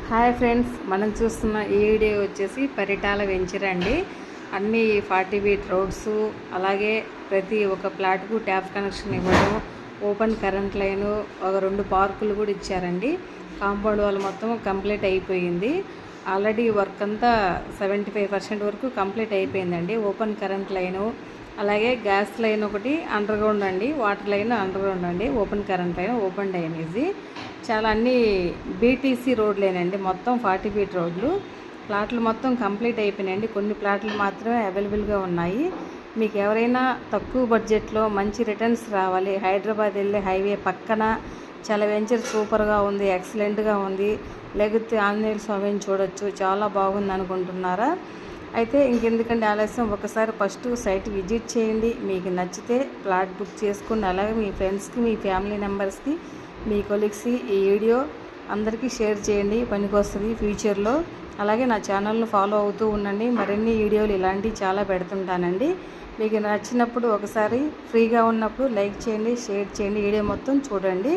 Hi friends, మనం చూస్తున్న ఈ వీడియో వచ్చేసి పరిటాల వెంచర్ అండి. అన్ని 40 ఫీట్ రోడ్స్, అలాగే ప్రతి ఒక్క ప్లాట్కు ట్యాప్ కనెక్షన్ ఇవ్వడం, ఓపెన్ కరెంట్ లైను, ఒక 2 పార్కులు కూడా ఇచ్చారండి. కాంపౌండ్ వాల్ మొత్తం కంప్లీట్ అయిపోయింది. ఆల్రెడీ వర్క్ అంతా 75% వరకు కంప్లీట్ అయిపోయిందండి. ఓపెన్ కరెంట్ లైను, అలాగే గ్యాస్ లైన్ ఒకటి అండర్ గ్రౌండ్ అండి, వాటర్ లైన్ అండర్ గ్రౌండ్ అండి, open current line, open drainage. చాలా అన్ని బీటీసీ రోడ్లేనండి. మొత్తం 40 ఫీట్ రోడ్లు. ప్లాట్లు మొత్తం కంప్లీట్ అయిపోయినాయండి. కొన్ని ప్లాట్లు మాత్రమే అవైలబుల్గా ఉన్నాయి. మీకు ఎవరైనా తక్కువ బడ్జెట్లో మంచి రిటర్న్స్ రావాలి, హైదరాబాద్ వెళ్ళే హైవే పక్కన చాలా వెంచర్ సూపర్గా ఉంది, ఎక్సలెంట్గా ఉంది, లేకపోతే ఆంజనేయ స్వామిని చూడొచ్చు, చాలా బాగుంది అనుకుంటున్నారా? అయితే ఇంకెందుకంటే ఆలస్యం, ఒకసారి ఫస్ట్ సైట్ విజిట్ చేయండి. మీకు నచ్చితే ప్లాట్ బుక్ చేసుకోండి. అలాగే మీ ఫ్రెండ్స్కి, మీ ఫ్యామిలీ మెంబర్స్కి, మీ కొలీగ్స్కి ఈ వీడియో అందరికీ షేర్ చేయండి, పనికొస్తుంది ఫ్యూచర్లో. అలాగే నా ఛానల్ను ఫాలో అవుతూ ఉండండి. మరిన్ని వీడియోలు ఇలాంటివి చాలా పెడుతుంటానండి. మీకు నచ్చినప్పుడు ఒకసారి ఫ్రీగా ఉన్నప్పుడు లైక్ చేయండి, షేర్ చేయండి, వీడియో మొత్తం చూడండి.